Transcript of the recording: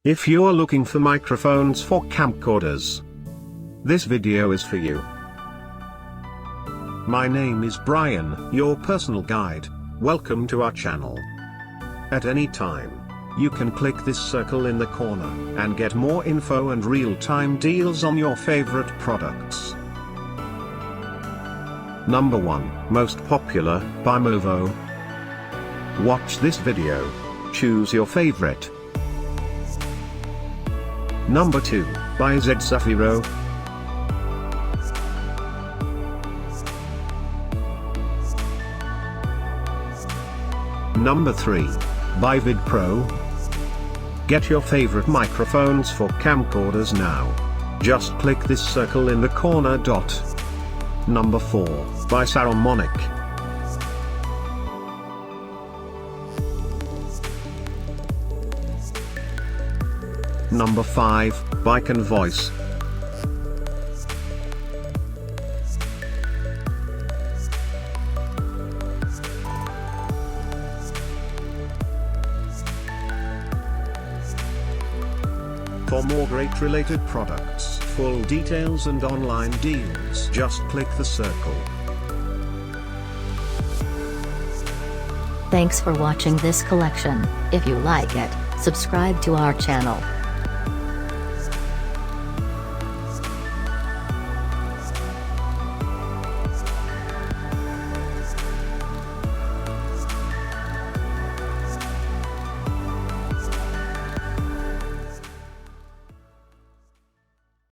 If you're looking for microphones for camcorders, this video is for you. My name is Brian, your personal guide. Welcome to our channel. At any time, you can click this circle in the corner and get more info and real-time deals on your favorite products. Number 1, Most Popular, by Movo. Watch this video. Choose your favorite. Number 2, by ZAFFIRO. Number 3, by Vidpro. Get your favorite microphones for camcorders now. Just click this circle in the corner. Number 4, by Saramonic. Number 5, by Convoice. For more great related products, full details and online deals, just click the circle. Thanks for watching this collection. If you like it, subscribe to our channel.